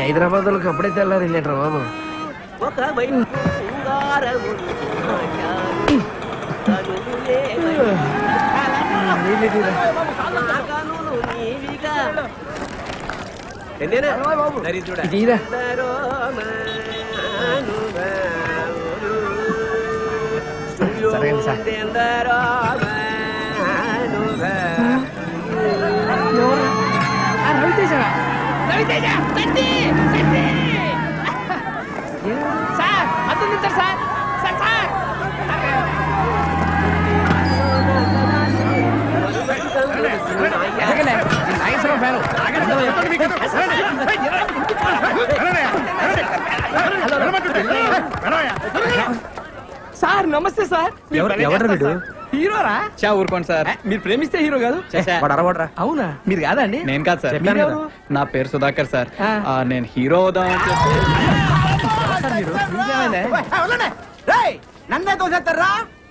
హైదరాబాద్ వాళ్ళకి అప్పుడే తెల్లారిందేంట్రా బాబు. సరే సార్. రవితేజ సార్ అతను సార్ సార్ సార్ సార్ నమస్తే సార్. హీరోరా? చా ఊరుకోండి సార్, మీరు ప్రేమిస్తే హీరో కాదు. అవునా? మీరు కాదండి? నేను కాదు సార్. నా పేరు సుధాకర్ సార్. నేను హీరో నన్నే తోసేస్తారా?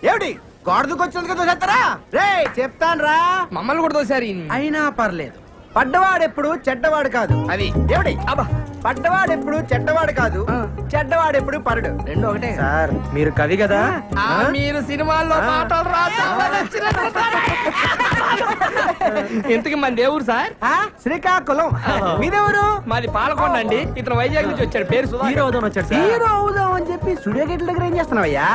ఏమిటి గోడకు వచ్చినందుకు తోసేస్తారా? రే చెప్తాను రా, మమ్మల్ని కూడా తోసారి. అయినా పర్లేదు. పడ్డవాడెప్పుడు చెడ్డవాడు కాదు. అది ఏమిటి? అబ్బా, పడ్డవాడెప్పుడు చెడ్డవాడు కాదు, చెడ్డవాడెప్పుడు పరుడు. రెండు ఒకటే సార్. మీరు కవి కదా? మీరు సినిమాల్లో మాటలు రాదు. ఇంతకి మన దేవుడు సార్ శ్రీకాకుళం. మీదెవరు? మాది పాలకొండ అండి. ఇతను వైజాగ్ నుంచి వచ్చాడు. పేరు హీరో అవుదాం వచ్చాడు. హీరో అవుదాం అని చెప్పి స్టూడియో గేట్ల దగ్గర ఏం చేస్తున్నావయ్యా?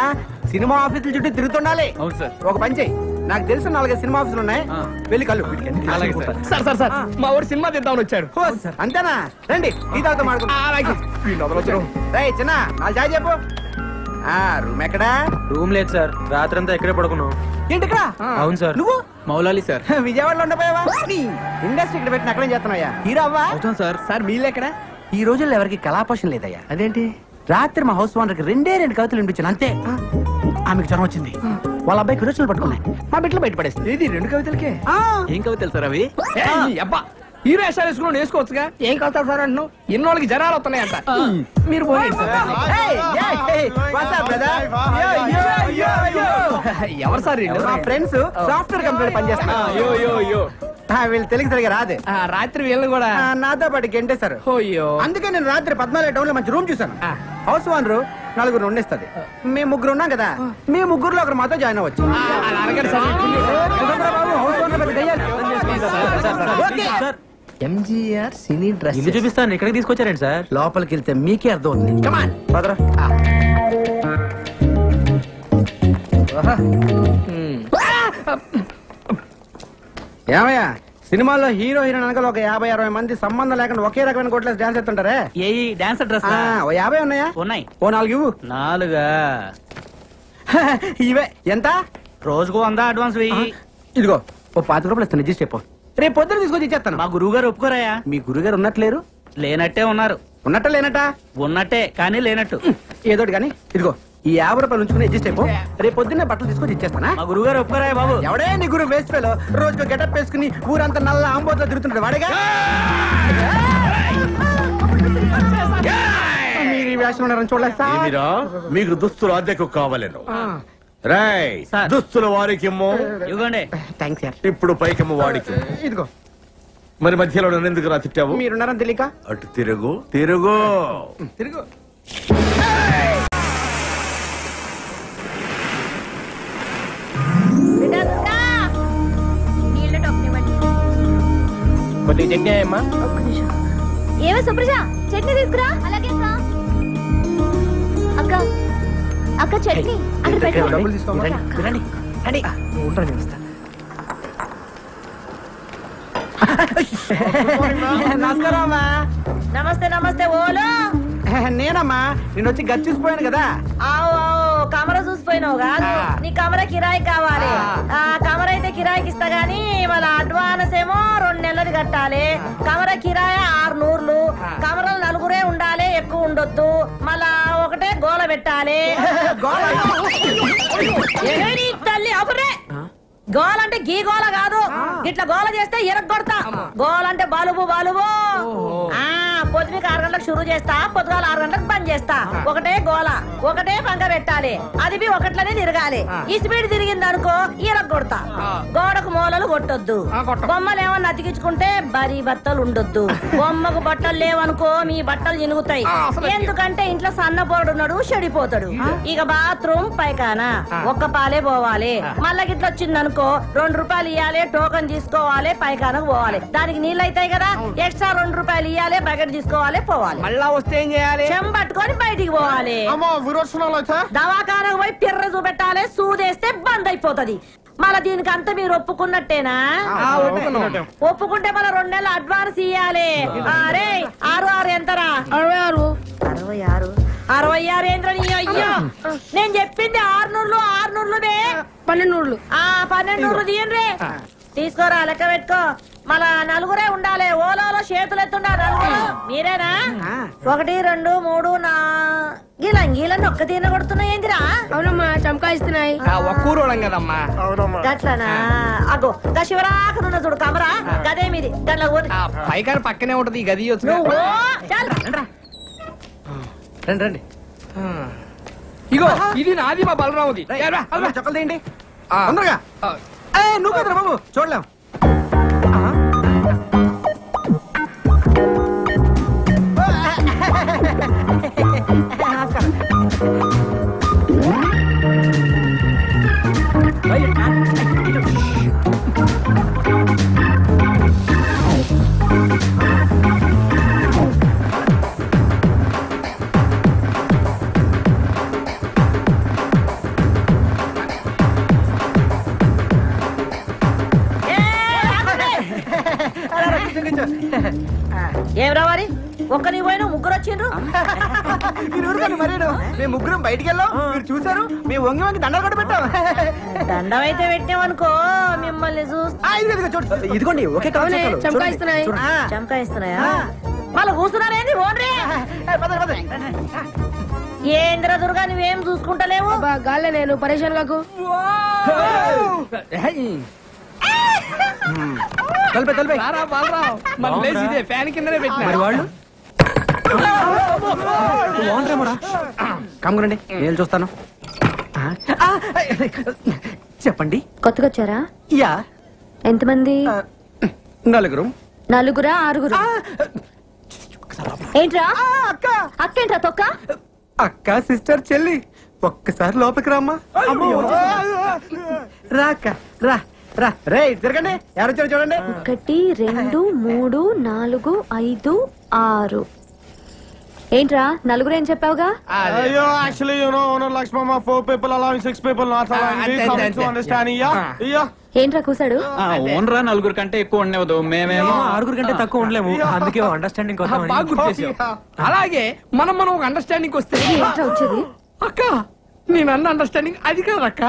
సినిమా ఆఫీసుల చుట్టూ తిరుగుతుండాలి. అవును సార్. ఒక పని చెయ్యి, నాకు తెలిసిన 4 సినిమా ఆఫీసులు ఉన్నాయి, వెళ్ళి కళ్ళు. సార్ సార్ సార్ మా ఊరు సినిమా తీద్దామని వచ్చాడు. అంతేనా? రండి ఈ తాత అలాగే. చిన్న వాళ్ళు చాయ్ చెప్పు. రూమ్ ఎక్కడా? రూమ్ లేదు సార్, రాత్రంతా ఎక్కడే పడుకున్నావు. ఏంటి ఇక్కడ? అవును సార్. నువ్వు మౌలాలి సార్. విజయవాడలో ఉండపోయావా? ఇండస్ట్రీ ఇక్కడ పెట్టిన అక్కడేం చేస్తున్నావా? హీరో అవ్వా? అవుతాను సార్. సార్ మీళ్ళు ఎక్కడ? ఈ రోజుల్లో ఎవరికి కళాపోషణ లేదయ్యా. అదేంటి? రాత్రి మా హౌస్ ఓనర్కి 2 కవితలు వినిపించాను అంతే. ఆమెకు జ్వరం వచ్చింది, వాళ్ళ అబ్బాయికి విరోచనలు పట్టుకున్నాయి, మా బిడ్డలు బయట పడేస్తుంది. ఇది 2 కవితలకే? ఏం కవితలు సార్ అవి? అబ్బా, హీరో వేషాలు వేసుకుని వేసుకోవచ్చుగా. ఏం కలుతారు సార్ అంటున్నావు? ఇన్నోళ్ళకి జనాలు వస్తున్నాయంట. మీరు ఎవరు సార్? మా ఫ్రెండ్స్ సాఫ్ట్వేర్ కంపెనీ పనిచేస్తున్నారు. వీళ్ళు తెలుగు సరిగా రాదు. రాత్రి వీళ్ళని కూడా నాతో పాటు గెంటేశారు. అందుకే నేను రాత్రి 14 టౌన్ లో మంచి రూమ్ చూసాను. House owner 4 ఉండిస్తుంది. మేము 3 ఉన్నాం కదా, మీ 3లో ఒకరు మాతో జాయిన్ అవ్వచ్చు. ఎంజీఆర్ సినీ డ్రెస్ ఇల్లు చూపిస్తాను, ఇక్కడికి తీసుకొచ్చారండి సార్. లోపలికి వెళ్తే మీకే అర్థం అవుతుంది. కమాన్ పదరా. ఏమయ్యా, సినిమాల్లో హీరో హీరోయిన్ అనగా ఒక 50-60 మంది సంబంధం లేకుండా ఒకే రకమైన కోట్లేసి డాన్స్ చేస్తుంటారే. ఏ డాన్స్ డ్రెస్? ఓ 50 ఉన్నాయా? ఉన్నాయి. ఓ 4 ఇవ్వు. 4? ఇవే ఎంత? రోజుకు 100 అడ్వాన్స్ వెయ్యి. ఇదిగో ఓ 50 రూపాయలు ఇస్తాను, అడ్జస్ట్ చెప్పు. రేపు పొద్దున తీసుకొచ్చి ఇచ్చేస్తాను. మా గురువు గారు ఒప్పుకోరాయా? మీ గురుగారు ఉన్నట్లేరు? లేనట్టే ఉన్నారు. ఉన్నట్ట లేనట? ఉన్నట్టే కానీ లేనట్టు. ఏదోటి కానీ ఇదిగో ఈ 50 రూపాయలు ఉంచుకుని అడ్జస్ట్ అయిపో. రేపు పొద్దున్నే బట్టలు తీసుకొచ్చి ఇచ్చేస్తానా? మా గురువు గారు ఒప్పుకోరాయా బాబు? ఎవడే నీ గురువు? Waste fellow. రోజుకు గెటప్ వేసుకుని ఊరంతా నల్ల ఆంబోతో తిరుగుతుంటాడు వాడేగా. మీరు ఈ వేషం ఉన్నారని చూడలేస్తా. మీకు దుస్తులు అద్దెకు కావాలను. రాయ్ దుస్తులు వారికి ఇవ్వండి. Thanks sir. ఇప్పుడు పైకమ్మ వాడికి. ఇదిగో. మరి మధ్యలో నన్ను ఎందుకు రా తిట్టావు? మీరున్నారని తెలియక. అటు తిరుగు తిరుగు తిరుగు. కొద్దిగా చట్నీ అమ్మా. ఏవో సుప్రజ, చట్నీ తీసుకురా. అలాగే అక్క. అక్క చట్నీ అక్కడ పెట్టు. డబ్బులు తీసుకోమా. నమస్కారం అమ్మా. నమస్తే నమస్తే. ఓలో నేనమ్మా, నేను వచ్చి గది చూసిపోయాను కదా. ఆవు కమర చూసిపోయినావు కాదు, నీ కమర కిరాయి కావాలి. ఆ కమర అయితే కిరాయికి ఇస్తా గానీ మళ్ళీ అడ్వాన్స్ ఏమో 2 నెలలు కట్టాలి. కమర కిరాయి 600. కమరలు 4 ఉండాలి, ఎక్కువ ఉండొద్దు. మళ్ళా ఒకటే గోల పెట్టాలి. తల్లి అబురే, గోల అంటే గీ గోల కాదు, ఇట్లా గోల చేస్తే ఎరగొడతా. గోల అంటే బలుబు బలుబు. పొద్దున పొద్దుకి 6 గంటలకు షురూ చేస్తా, పొద్దుగాల 6 గంటలకు బంద్ చేస్తా. ఒకటే గోల, ఒకటే పంక పెట్టాలి, అది బి ఒకట్లనే తిరగాలి. ఈ స్పీడ్ తిరిగింది అనుకో ఈర కొడతా. గోడకు మూలలు కొట్టొద్దు. బొమ్మలు ఏమన్నా అతికించుకుంటే బరీ బట్టలు ఉండొద్దు. బొమ్మకు బట్టలు లేవనుకో మీ బట్టలు చినుగుతాయి. ఎందుకంటే ఇంట్లో సన్న పోరుడున్నాడు, చెడిపోతాడు. ఇక బాత్రూమ్ పైకానా ఒక్క పాలే పోవాలి. మళ్ళా గిట్ల వచ్చిందనుకో 2 రూపాయలు ఇవ్వాలి, టోకన్ తీసుకోవాలి, పైకానకు పోవాలి. దానికి నీళ్ళు అవుతాయి కదా, ఎక్స్ట్రా 2 రూపాయలు ఇవ్వాలి, బకెట్ తీసుకోవాలి, పోవాలి. మళ్ళా వస్తే ఏం చేయాలి? చెంబట్టుకొని బయటికి పోవాలి. దవాఖానకు పోయి పిర్ర చూపెట్టాలి, సూదేస్తే బంద్ అయిపోతది. మళ్ళా దీనికి అంతా మీరు ఒప్పుకున్నట్టేనా? ఒప్పుకుంటే మళ్ళీ 2 నెలలు అడ్వాన్స్ ఇయ్యాలి. అరే 6 ఎంతరా? 66 66 ఏంద్ర? అయ్యో నేను చెప్పింది 600 1200 1200 తీయండి. తీసుకోరా, లెక్క పెట్టుకో. మళ్ళా నలుగురే ఉండాలి. ఓలో చేతులు ఎత్తుండా నలుగురు. మీరేనా? 1 2 3 4 గీలని ఒక్క తీన కొడుతున్నాయి ఏందిరా? అవునమ్మా, చమకాయిస్తున్నాయి. ఒక్కూరోళం కదమ్మా. గట్లనా? అగో గా శివరాకనున్న చూడు కమరా, గదే మీది. గట్ల పైకారు పక్కనే ఉంటది ఈ గది. రండి. ఇగో ఇది నాది, మా బలరాముది. చక్కలు తీయండి తొందరగా. నువ్వు కదరా బాబు, చూడలేం. ఏం రావాలి? ఒక్క నీ పోయినా ముగ్గురు వచ్చిండ్రు. మరేను మేము ముగ్గురం బయటికి వెళ్ళాం, మీరు చూసారు. మేము వంగి వంగి దండ కూడా పెట్టాం. దండం అయితే పెట్టామనుకో మిమ్మల్ని ఇదిగోండి ఒకే చమకాయిస్తున్నాయి. చమకాయిస్తున్నాయా? మళ్ళీ కూర్చున్నారేంది? ఓన్రీ ఏంద్ర దుర్గా, నువ్వేం చూసుకుంటలేవు? గాలే నేను పరేషాన్ కాకు. ఫ్యాన్ కిందనే పెట్టిన వాళ్ళు కమ్మురండి, నేను చూస్తాను. చెప్పండి. కొత్తగా వచ్చారా? యా. ఎంతమంది? 4. 4 6? ఏంట్రా అక్క? ఏంట్రా తొక్క? అక్క, సిస్టర్, చెల్లి, ఒక్కసారి లోపలికి రామ్మా. రాక రా రా. రే తిరగండి, ఎవరు వచ్చారు చూడండి. 1 2 3 4 5 6. ఏంట్రా 4 ఏం చెప్పావుగా? అయ్యో actually you know owner Lakshmamma 4 people allowing 6 people not allowing to understand. Yeah ఏంట్రా కూసాడు? ఓనరా 4 కంటే ఎక్కువ ఉండేవద్దు. మేమేమో 6 కంటే తక్కువ ఉండలేము, అందుకే అండర్స్టాండింగ్ బాగా గుర్తు చేసావు. అలాగే మనం ఒక అండర్స్టాండింగ్ వస్తే ఏంట్రా వచ్చేది? అక్క నేను అన్న అండర్స్టాండింగ్ అది కాదక్క.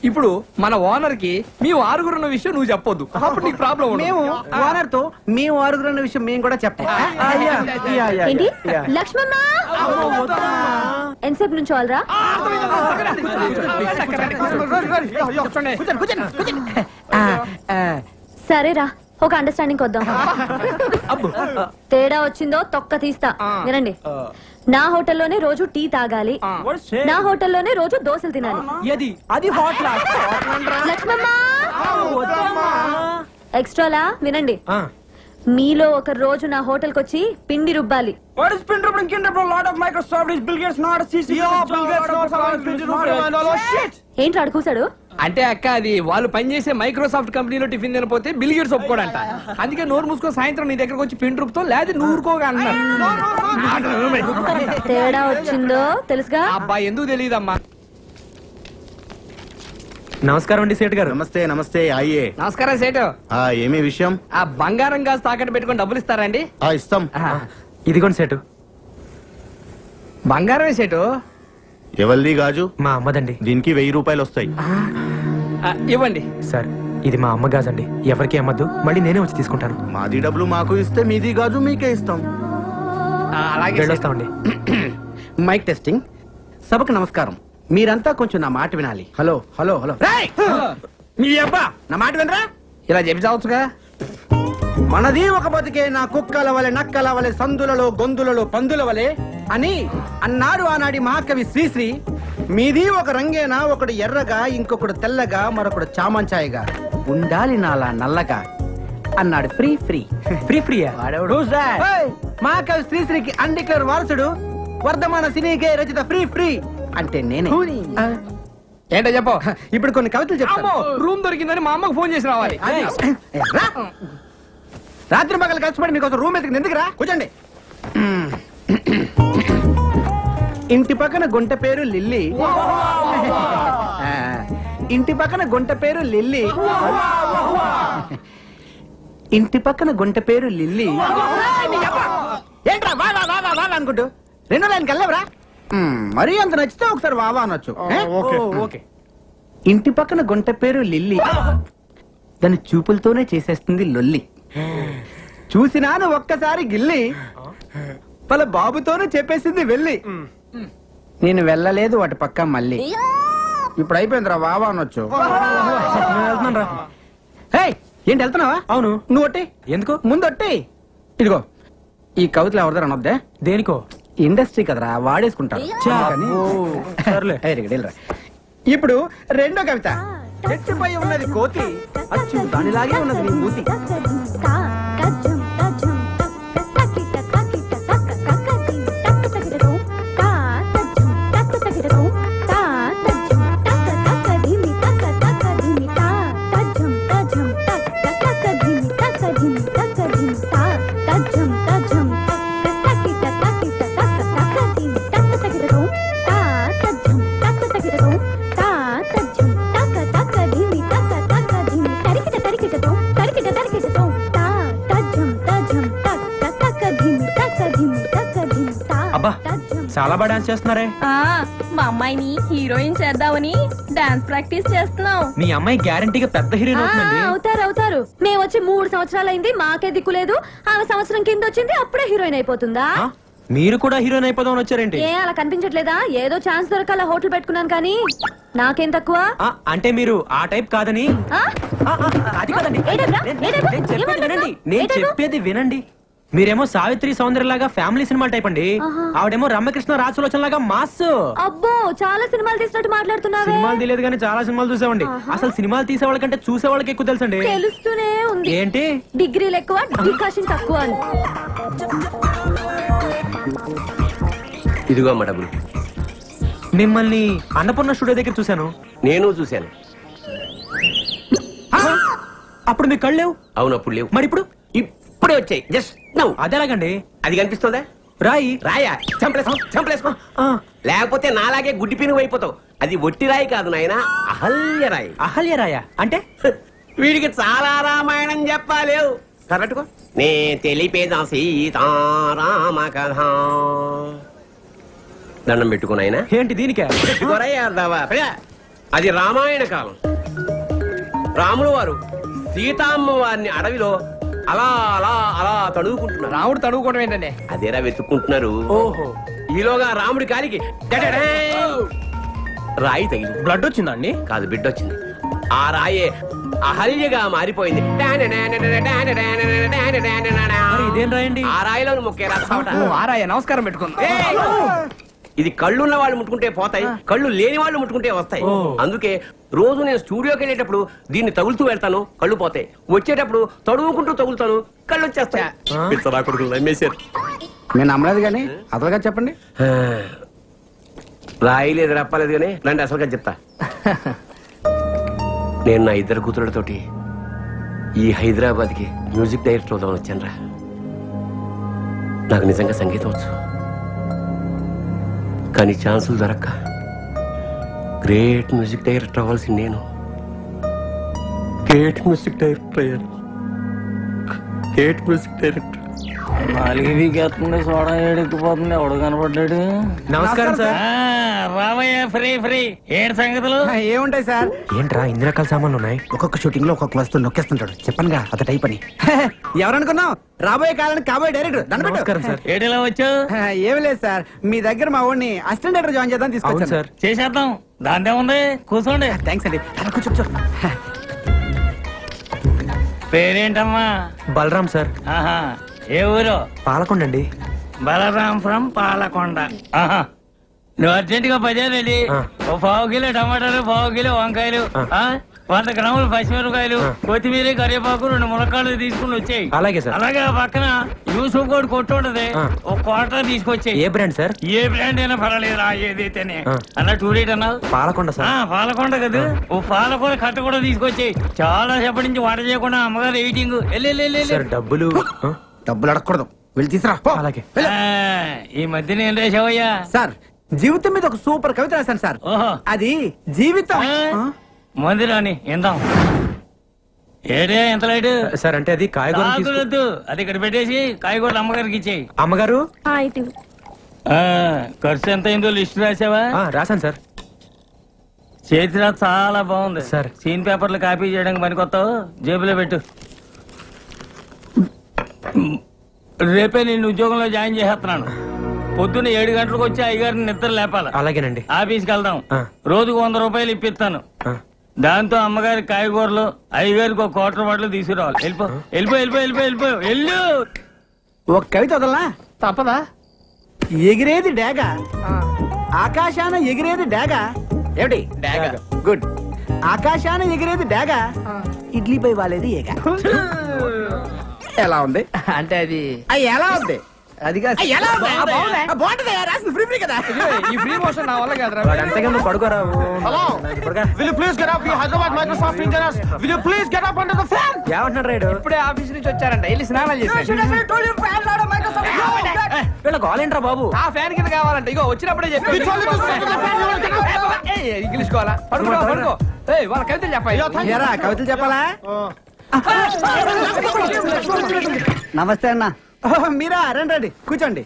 ఇప్పుడు మన ఓనర్ కి మీ 6 ఉన్న విషయం నువ్వు చెప్పొద్దు, అప్పుడు నీకు ప్రాబ్లం. మేము ఓనర్ తో మేము 6 అన్న విషయం మేము కూడా చెప్పాం. ఏంటి లక్ష్మమ్మ? ఎంతసేపు నుంచి వాళ్ళరా? సరేరా, ఒక అండర్స్టాండింగ్ వద్దాం. తేడా వచ్చిందో తొక్క తీస్తా. వినండి, నా హోటల్లోనే రోజు టీ తాగాలి, నా హోటల్లోనే రోజు దోశలు తినాలి. లక్ష్మమ్మ ఎక్స్ట్రాలా? వినండి, మీలో ఒక రోజు నా హోటల్ కొచ్చి పిండి రుబ్బాలి. ఏంటి అడుగుసాడు? అంటే అక్క అది వాళ్ళు పనిచేసే మైక్రోసాఫ్ట్ కంపెనీలో టిఫిన్ తినపోతే బిల్ గేట్స్ ఒప్పుకోడంట. అందుకే నోరు మూసుకొని సాయంత్రం నీ దగ్గరకు వచ్చి పిండి రుబ్బుతో, లేదా నువ్వు ఊరుకోగా అన్నా. తేడా వచ్చిందో తెలుసుగా? అబ్బా ఎందుకు తెలియదమ్మా. నమస్కారం అండి సేటు గారు. నమస్తే నమస్తే. అయ్యే నమస్కారం సేటు. ఏమి విషయం? ఆ బంగారం గాజు తాకట్టు పెట్టుకొని డబ్బులు ఇస్తారా అండి? ఇస్తాం. ఇదిగోండి సేటు. బంగారమే సేటు. ఎవరిది గాజు? మా అమ్మదండి. దీనికి 1000 రూపాయలు వస్తాయి. ఇవ్వండి సార్, ఇది మా అమ్మ గాజండి, ఎవరికి అమ్మద్దు, మళ్ళీ నేనే వచ్చి తీసుకుంటాను. మాది డబ్బులు మాకు ఇస్తే మీది గాజు మీకే ఇస్తాం. అలాగే వెళ్ళొస్తామండి. Mic testing. సభకు నమస్కారం. మీరంతా కొంచెం నా మాట వినాలి. Hello hello hello. మీ అబ్బా నా మాట వినరా? ఇలా చెప్పి చావచ్చుగా. మనది ఒక బతికే నా కుక్కల వలె నక్కల వలె సందులలో గొంతులలో పందుల వలె అని అన్నాడు ఆనాడి మహాకవి శ్రీశ్రీ. మీది ఒక రంగేనా, ఒకడు ఎర్రగా, ఇంకొకడు తెల్లగా, మరొకడు చామంచాయిగా, ఉండాలి నాలా నల్లగా అన్నాడు ఫ్రీ ఫ్రీ ఫ్రీ ఫ్రీ. మహాకవి శ్రీశ్రీకి అన్డిక్లేర్ వారసుడు, వర్ధమాన సినీకే రచిత ఫ్రీ ఫ్రీ అంటే నేనే. ఏంటో చెప్పు. ఇప్పుడు కొన్ని కవితలు చెప్తాను. రూమ్ దొరికిందని మా అమ్మకు ఫోన్ చేసి రావాలి. రాత్రి పగలు కష్టపడి మీకోసం రూమ్ ఎత్తుకుని ఎందుకురా, కూర్చోండి. ఇంటి పక్కన గుంట పేరు లిల్లీ, ఇంటి పక్కన గుంట పేరు లిల్లీ, ఇంటి పక్కన గుంట పేరు లిల్లీ. ఏంట్రా వా వా వా వా వా అనుకుంటూ రెండో లైన్కి వెళ్ళవరా? మరీ అంత నచ్చితే ఒకసారి వావా అనొచ్చు. ఇంటి పక్కన గుంట పేరు లిల్లీ, దాని చూపులతోనే చేసేస్తుంది లొల్లి. చూసినాను ఒక్కసారి గిల్లి, వాళ్ళ బాబుతోనే చెప్పేసింది వెళ్ళి. నేను వెళ్ళలేదు వాటి పక్క మళ్ళీ. ఇప్పుడు అయిపోయిందిరా వావా అనొచ్చు. ఏంటి వెళ్తున్నావా? అవును. నువ్వు ఒట్టి ఎందుకు? ముందు ఒట్టి. ఇదిగో ఈ కవితలు ఎవరిదారు అనొద్దే. దేనికో? ఇండస్ట్రీ కదరా, వాడేసుకుంటారు. ఇప్పుడు రెండో కవిత. చెట్టుపై ఉన్నది కోతి, అచ్చు దానిలాగే ఉన్నది నీ మూతి. చాలా బాగా డాన్స్ చేస్తున్నారే. మా అమ్మాయిని హీరోయిన్ చేద్దామని డాన్స్ ప్రాక్టీస్ చేస్తున్నాం. మీ అమ్మాయి గ్యారంటీగా పెద్ద హీరోయిన్ అవుతుంది. అవుతారు. మేము వచ్చి 3 సంవత్సరాలైంది, మాకే దిక్కు లేదు. ఆమె సంవత్సరం కింద వచ్చింది, అప్పుడే హీరోయిన్ అయిపోతుందా? మీరు కూడా హీరోయిన్ అయిపోదామని వచ్చారేంటి? ఏ అలా కనిపించట్లేదా? ఏదో ఛాన్స్ దొరకాల హోటల్ పెట్టుకున్నాను కానీ నాకేం తక్కువ? అంటే మీరు ఆ టైప్ కాదని. అది కాదండి, నేను చెప్పేది వినండి. మీరేమో సావిత్రి సౌందర్యలాగా ఫ్యామిలీ సినిమా టైప్ అండి, ఆవిడేమో రమ్యకృష్ణ రాజసులోచన లాగా మాస్. అబ్బో చాలా సినిమాలు తీసినట్టు మాట్లాడుతున్నారు. సినిమాలు తెలియదు కానీ చాలా సినిమాలు చూసామండి. అసలు సినిమాలు తీసే వాళ్ళకంటే చూసే వాళ్ళకి ఎక్కువ తెలుసండి. తెలుస్తూనే ఉంది. ఏంటి? డిగ్రీలు ఎక్కువ, డికాషన్ తక్కువ అని. ఇదిగో అమ్మ డబ్బులు. మిమ్మల్ని అన్నపూర్ణ స్టూడియో దగ్గర చూశాను. నేను చూశాను. అప్పుడు మీ కళ్ళు లేవు. అవును, అప్పుడు లేవు. మరి ఇప్పుడు? ఇప్పుడే వచ్చాయి. జస్ట్ నవ్వు. అదేలాగండి? అది కనిపిస్తుందా? రాయా? చంపలేసుకో. లేకపోతే నాలాగే గుడ్డి పినుగు అయిపోతావు. అది ఒట్టి రాయి కాదు నాయన, అహల్య రాయి. అహల్య రాయా అంటే? వీడికి చాలా రామాయణం చెప్పాలేవు. కరెక్ట్కో. నే తెలిపేదా సీతారామ కథ. దండం పెట్టుకున్నాయన. ఏంటి దీనికే? అది రామాయణ కాలం. రాములు వారు సీతామ్మ వారిని అడవిలో అలా అలా అలా తడువుకుంటున్నారు. రాముడు తడువుకోవడం ఏంటండి? అదేరా వెతుక్కుంటున్నారు. ఓహో. ఈలోగా రాముడి కాలికి రాయి తగిలి బ్లడ్ వచ్చిందండి? కాదు, బిడ్డ వచ్చింది. ఆ రాయే అహల్యగా మారిపోయింది. ఇదేం రాయండి? ఆ రాయిలో ముక్కేరా. ఆ రాయ నమస్కారం పెట్టుకుంది. ఇది కళ్ళున్న వాళ్ళు ముట్టుకుంటే పోతాయి, కళ్ళు లేని వాళ్ళు ముట్టుకుంటే వస్తాయి. అందుకే రోజు నేను స్టూడియోకి వెళ్ళేటప్పుడు దీన్ని తగులుతూ వెళ్తాను, కళ్ళు పోతాయి. వచ్చేటప్పుడు తడువుకుంటూ తగులుతాను, కళ్ళు వచ్చేస్తాయి. నేను నమ్మలేదు కానీ అసలుగా చెప్పండి. రాయలేదు, రప్పలేదు కానీ రండి అసలుగా చెప్తా. నేను నా 2 కూతురులతోటి ఈ హైదరాబాద్కి మ్యూజిక్ డైరెక్టర్ అవుదామని వచ్చాను రా. నాకు నిజంగా సంగీతం వచ్చు, కానీ ఛాన్సులు దొరక్క గ్రేట్ మ్యూజిక్ డైరెక్టర్ అవ్వాల్సింది నేను. గ్రేట్ మ్యూజిక్ డైరెక్టర్ అయ్యాను. Great music director. సోడా ఏడెక్కిపోతుంది. ఎవడు కనపడ్డాడు? నమస్కారం సార్. Ramayya free free. ఏంటి సంగతులు? ఏముంటాయి సార్? ఏంట్రా ఇన్ని రకాల సామాన్లు ఉన్నాయి? ఒక్కొక్క షూటింగ్ లో ఒక్కొక్క వస్తువు నొక్కేస్తుంటాడు. చెప్పనుగా అత టైప్ అని. ఎవరనుకున్నావు? రాబోయే కాలానికి కాబోయే డైరెక్టర్. నమస్కారం సార్. ఏడిలా వచ్చావు? ఏమి లేదు సార్, మీ దగ్గర మా వాడిని అసిస్టెంట్ డైరెక్టర్ జాయిన్ చేద్దాం తీసుకొచ్చాను సార్. చేసేద్దాం, దాందే ఉంది. కూర్చోండి. థ్యాంక్స్ అండి. కూర్చో. పేరేంటమ్మా? బలరాం సార్. ఆహా, ఏ ఊరు? పాలకొండ అండి. బలరాం ఫ్రమ్ పాలకొండ. ఆహా, నువ్వు అర్జెంట్ గా 10 రెడీ. ఓ 1/2 కిలో టమాటాలు, 1/2 కిలో వంకాయలు, 100 గ్రాములు పచ్చిమిరపకాయలు, కొత్తిమీర, కరివేపాకు, 2 ములక్కాళ్ళు తీసుకుని వచ్చాయి. అలాగే సార్. అలాగే ఆ పక్కన యూసుఫ్ కోడ్ కొట్టు ఉంటది, ఒక క్వార్టర్ తీసుకొచ్చాయి. ఏ బ్రాండ్ సార్? ఏ బ్రాండ్ అయినా పర్వాలేదు, ఏదైతేనే. అన్న టూరేట్ అన్నావు? పాలకొండ సార్. పాలకొండ కదా, ఓ పాలకొండ కట్ట కూడా తీసుకొచ్చాయి. చాలా సేపటి నుంచి వంట చేయకుండా అమ్మగారు ఎయిటింగ్. డబ్బులు అడగకూడదు, వెళ్ళి తీసురా. అలాగే. ఈ మధ్యన ఏం రాశావయ్యా? సార్, జీవితం మీద ఒక సూపర్ కవిత రాశాను సార్. అది జీవితం. మందిరాని ఇందాం. ఏడే ఎంత లైట్ సార్? అంటే అది కాయగూరలు. అది ఇక్కడ పెట్టేసి కాయగూరలు అమ్మగారికి ఇచ్చేయి. అమ్మగారు, ఖర్చు ఎంత అయిందో లిస్ట్ రాసావా? రాశాను సార్. చేతిరా చాలా బాగుంది సార్. సీన్ పేపర్లు కాపీ చేయడానికి పనికొత్తావు, జేబులో పెట్టు. రేపే నేను ఉద్యోగంలో జాయిన్ చేసేస్తున్నాను. పొద్దున్న 7 గంటలకు వచ్చి అయ్యగారిని నిద్ర లేపాలి. అలాగేనండి. ఆఫీస్కి వెళ్దాం. రోజుకు 100 రూపాయలు ఇప్పిస్తాను. దాంతో అమ్మగారి కాయగూరలు, అయ్యగారికి 1 క్వార్టర్ బాటిల్ తీసుకురావాలి. వెళ్ళు. ఒక కవిత వదలనా? తప్పదా? ఎగిరేది డేగ, ఆకాశాన ఎగిరేది డేగ. ఏమిటి? డేగ. గుడ్. ఆకాశాన ఎగిరేది డేగ, ఇడ్లీపై వాలేది ఏగ. ఎలా ఉంది? అంటే అది ఎలా ఉంది? అది బాగుంటది, రాసింది ఫ్రీ కదా. ఈ ఫ్రీ మోషన్ నా వల్ల కాదురా. అంతేగా పడుకోరా. Will you please get up? We Hyderabad Microsoft engineers. Will you please get up under the fan? ఏమంటున్నాడు రైడు? ఇప్పుడే ఆఫీస్ నుంచి వచ్చారంట, వెళ్ళి స్నానం చేసి. వీళ్ళ గోలేంట్రా బాబు? ఆ ఫ్యాన్ కింద కావాలంట. ఇగో వచ్చినప్పుడే చెప్పి ఇంగ్లీష్ కావాలా? పడుకో. వాళ్ళ కవితలు చెప్పాలి. కవితలు చెప్పాలా? నమస్తే అన్న. మీరా? రండి రండి, కూర్చోండి.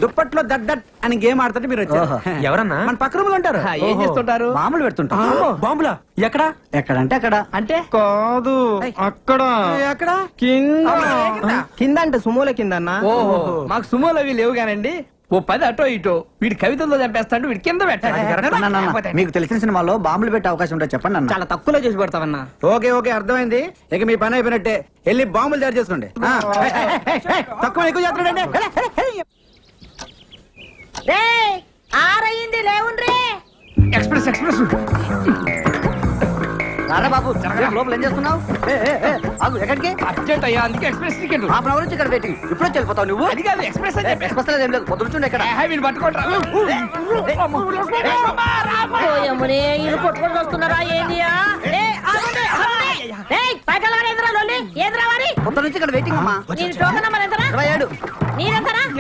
దుప్పట్లో దట్ అని గేమ్ ఆడుతుంటే మీరు వచ్చారు. ఎవరన్నా? మన పక్క రూమ్ లో ఉంటారు. ఏం చేస్తుంటారు? బాంబులు పెడుతుంటారు. బాంబులా? ఎక్కడ? ఎక్కడంటే అక్కడ. అంటే కాదు, అక్కడ. ఎక్కడ? కింద అంటే సుమోల కింద అన్న. ఓహో, మాకు సుమోలు అవి లేవు కానండి. ఓ 10 అటో ఇటో వీడి కవితల్లో చంపేస్తాడు, వీడి కింద పెట్టాలి. మీకు తెలిసిన సినిమాలో బాంబులు పెట్టే అవకాశం ఉంటే చెప్పండి అన్న. చాలా తక్కువలో చేసి పెడతామన్నా. ఓకే ఓకే, అర్థమైంది. ఇక మీ పని అయిపోయినట్టే, వెళ్ళి బాంబులు తయారు చేసుకోండి. తక్కువ ఎక్కువ చేస్తున్నాడండి. ఆరయింది, లేవుండ్రీ. ఎక్స్ప్రెస్ రారా బాబు, లోపల ఏం చేస్తున్నావు? ఎక్కడికి? అర్జెంట్ అయ్యా, అందుకే ఎక్స్ప్రెస్ టికెట్. హాఫ్ అవర్ నుంచి ఇక్కడ వెయిటింగ్. ఇప్పుడు వెళ్ళిపోతావు నువ్వు? అది కాదు, ఎక్స్ప్రెస్ అంటే ఎక్స్ప్రెస్ ఏం లేదు, పొద్దుండే ఇక్కడ. వీళ్ళు పట్టుకుంటారా? ఇల్లు కొట్టుకొని వస్తున్నారా? ఏంటియా? పొద్దు నుంచి ఇక్కడ వెయిటింగ్ అమ్మా.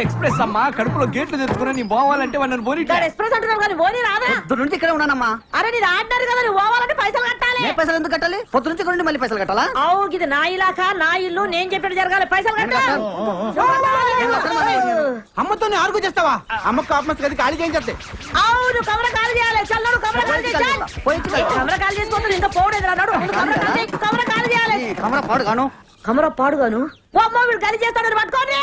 ఎక్స్ప్రెస్ అమ్మా, కడుపులో గేట్లు తెచ్చుకుని నీ పోవాలంటే వాళ్ళని పోనీ. ఎక్స్ప్రెస్ అంటున్నారు కానీ పోనీ రాదా? పొద్దు నుంచి ఇక్కడ ఉన్నానమ్మా. అరే నీది ఆర్డర్ కదా, నువ్వు పోవాలంటే పైసలు కట్టాలి. పైసలు ఎందుకు కట్టాలి? పొద్దు నుంచి ఇక్కడ మళ్ళీ పైసలు కట్టాలా? అవును, ఇది నా ఇలాకా, నా ఇల్లు, నేను చెప్పినట్టు జరగాలి. పైసలు కట్టాలి. అమ్మతో ఆర్గు చేస్తావా? అమ్మకు కాపమస్ గది ఖాళీ చేయించే. అవును, కమర ఖాళీ చేయాలి. చల్లడు కమర ఖాళీ చేయాలి. కమర ఖాళీ చేసుకోవద్దు, ఇంకా పోవడేది అన్నాడు. కమర ఖాళీ చేయాలి. కమర పాడుగాను. కమర పాడుగాను. వీడు ఖాళీ చేస్తాడు. పట్టుకోని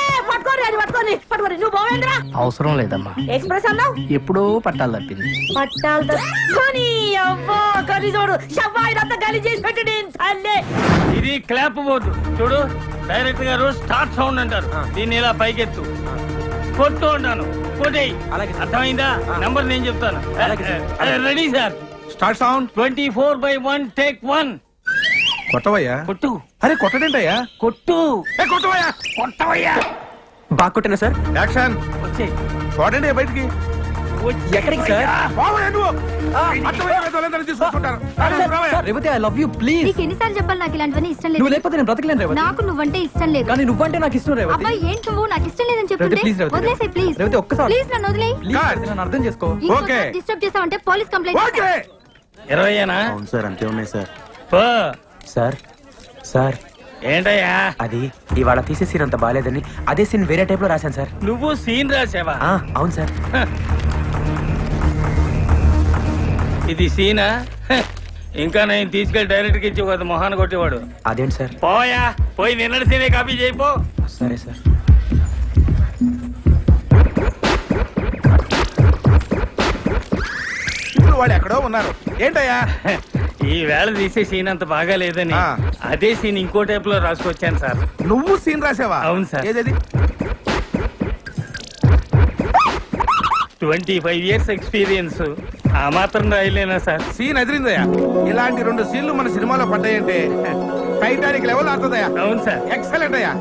అది పట్టుకోని నువ్వు పోవేంద్రా. అవసరం లేదమ్మా. ఎక్స్ప్రెస్ అన్నావు, ఎప్పుడో పట్టాలు తప్పింది. పట్టాలు తప్పని అవ్వా గలి చూడు. షవ్వాయినంతా గలి చేసి పెట్టి తల్లే. ఇది క్లాప్ బోర్డు చూడు, డైరెక్టర్ గారు స్టార్ట్ సౌండ్ అంటారు. దీన్ని ఇలా పైకెత్తు, కొట్టు అంటాను, కొట్టేయి. అర్థమైందా? నంబర్ నేను చెప్తాను. Ready sir? Start sound. 24/1 take 1. కొట్టవయ్యా. కొట్టు. అరే కొట్టడేంటయ్యా? కొట్టు. కొట్టవయ్యా. బాగా కొట్టినా సార్? యాక్షన్. వచ్చే చూడండి బయటికి. ఎక్కడికి sir? Revathi, I love you, please. నీకు ఎన్నిసార్లు చెప్పాలి నాకు ఇలాంటివన్నీ ఇష్టం లేదు. నువ్వు లేకపోతే నేను బ్రతకలేను రేవతి. నాకు నువ్వంటే ఇష్టం లేదు. కానీ నువ్వంటే నాకు ఇష్టం రేవతి. అబ్బాయి ఏంటి నువ్వు నాకు ఇష్టం లేదని చెప్తుంటే వదిలేసే ప్లీజ్. రేవతి ఒక్కసారి ప్లీజ్ నన్ను వదిలేయ్. నన్ను అర్థం చేసుకో. డిస్టర్బ్ చేసావంటే పోలీస్ కంప్లైంట్. 20 అవును సార్, అంతే ఉన్నాయి సార్. సార్ సార్ ఏంటయ్యా? అది ఇవాళ తీసే సీన్ అంత బాగాలేదని అదే సీన్ వేరే టైప్ లో రాశాను సార్. నువ్వు సీన్ రాసావా? అవును సార్. ఇది సీనా? ఇంకా నేను తీసుకెళ్లి డైరెక్ట్ ఇచ్చి ఒక మొహాన్ని కొట్టేవాడు. అదేంటి సార్? పోయి నిన్నటి సీనే కాపీ చేయిపో. సరే సార్. ఇప్పుడు వాళ్ళు ఎక్కడో ఉన్నారు. ఏంటయ్యా? ఈ వేళ తీసే సీన్ అంత బాగా లేదని అదే సీన్ ఇంకో టైప్ లో రాసుకొచ్చాను సార్. నువ్వు సీన్ రాసావా? అవును సార్. ఏది 25 years ఎక్స్పీరియన్స్, ఆ మాత్రం రాయలేనా సార్? సీన్ అదిరిందయ్యా. ఇలాంటి 2 సీన్లు మన సినిమాలో పడ్డాయంటే టైటానిక్ లెవెల్ ఆడుతుందయ్యా. అవును సార్. ఎక్సలెంట్ అయ్యా.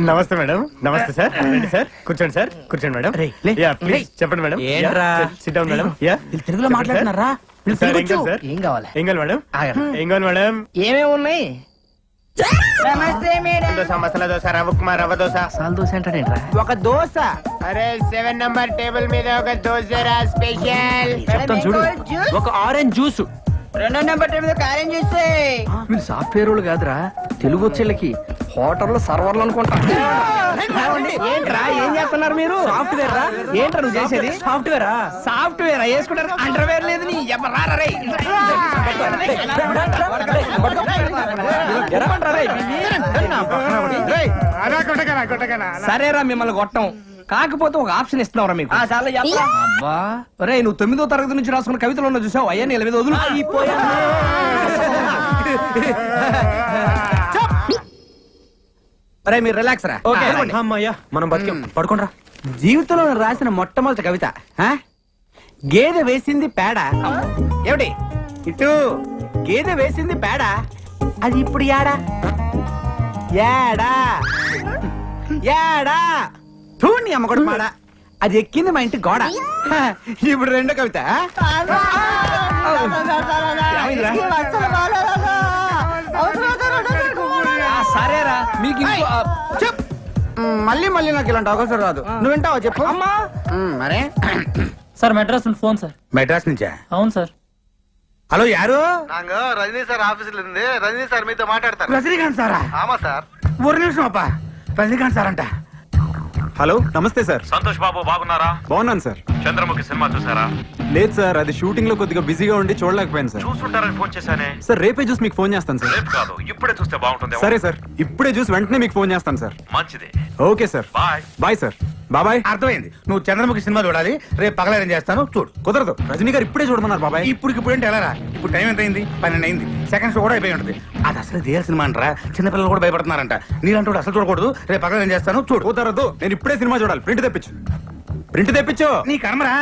నమస్తే మేడం. నమస్తే సార్. రండి సార్, కూర్చోండి సార్. కూర్చోండి మేడం. ప్లీజ్ చెప్పండి మేడం. SIT down madam. తెలుగులో మాట్లాడుతున్నారా? ఏం కావాలి? ఏం కావాలి మేడం? ఏం కావాలి మేడం? ఏమేమి ఉన్నాయి? నమస్తే మేడం. మసాలా దోశ, రవ్వ ఉప్మా, రవ్వ దోశ. మసాలా దోశ అంటాడేంట్రా? ఒక దోశ. అరే 7 నంబర్ టేబుల్ మీద ఒక దోశ రా స్పెషల్. చెప్తాను చూడు. ఒక ఆరెంజ్ జ్యూస్. 2 నెంబర్ టేబుల్ మీద ఆరెంజ్ జ్యూస్. వీళ్ళు సాఫ్ట్వేర్ వాళ్ళు కాదురా, తెలుగు వచ్చేళ్ళకి హోటల్లో సర్వర్లు అనుకుంటా. ఏంట్రా ఏం చేస్తున్నారు మీరు? సాఫ్ట్వేర్ రా. ఏంట్రా నువ్వు చేసేది? సాఫ్ట్వేరా? సాఫ్ట్వేర్ వేసుకుంటారు. అండర్వేర్ లేదు నీ. సరేరా మిమ్మల్ని కొట్టం, కాకపోతే ఒక ఆప్షన్ ఇస్తున్నావురా మీకు. అబ్బా రే, నువ్వు 9వ తరగతి నుంచి రాసుకున్న కవితలు ఉన్న చూసావు. అయ్యా నీ మీద వదులు. అరే మీరు రిలాక్స్ రా. అమ్మయ్యా మనం బతికాం. పడుకోండి. జీవితంలో రాసిన మొట్టమొదటి కవిత గేదె వేసింది పేడ. ఏమిటి ఇటు గేదె వేసింది పేడ, అది ఇప్పుడు యాడా యాడా యాడా తూని అమ్మగొడు మాడ, అది ఎక్కింది మా ఇంటి గోడ. ఇప్పుడు రెండో కవిత. సరేరా మీకు చెప్ మళ్ళీ మళ్ళీ నాకు ఇలాంటి అవకాశం రాదు. నువ్వు వింటావా చెప్పు. అమ్మా మరే సార్ మెడ్రాస్ నుండి ఫోన్ సార్. మెడ్రాస్ నుంచా? అవును సార్. హలో యారు? Rajini sir office Rajini sir మీతో మాట్లాడతారు. రజనీకాంత్ సారా? ఆమా సార్. ఒక నిమిషం అప్ప, రజనీకాంత్ సార్ అంట. Hello namaste sir. సంతోష్ బాబు బాగున్నారా? బాగున్నాను సార్. చంద్రముఖి సినిమా చూసారా? లేదు సార్, అది షూటింగ్ లో కొద్దిగా బిజీగా ఉండి చూడలేకపోయాను సార్. చూసుంటారని ఫోన్ చేశానే. సార్ రేపే చూసి మీకు ఫోన్ చేస్తాను సార్. రేపు కాదు, ఇప్పుడే చూస్తే బాగుంటుంది. సరే సార్, ఇప్పుడే చూసి వెంటనే మీకు ఫోన్ చేస్తాను సార్. మంచిది. Okay sir. Bye. Bye sir. బాబాయ్. అర్థమైంది. నువ్వు చంద్రముఖి సినిమా చూడాలి, రేపు పగలేం చేస్తాను చూడు. కుదరదు, రజనీ గారు ఇప్పుడే చూడమన్నారు బాబాయ్. ఇప్పుడు అంటే ఎలా రా? ఇప్పుడు టైం ఎంత అయింది? 12 అయింది. సెకండ్స్ కూడా అయిపోయి ఉంటుంది. అది అసలు రియల్ సినిమా అంటారా? చిన్నపిల్లలు కూడా భయపడుతున్నారంట. నీలాంటి అసలు చూడకూడదు, రేపు పగలేం చేస్తాను చూడు. కుదరదు, నేను ఇప్పుడే సినిమా చూడాలి. ప్రింట్ తెప్పించు. నీ కర్మరా.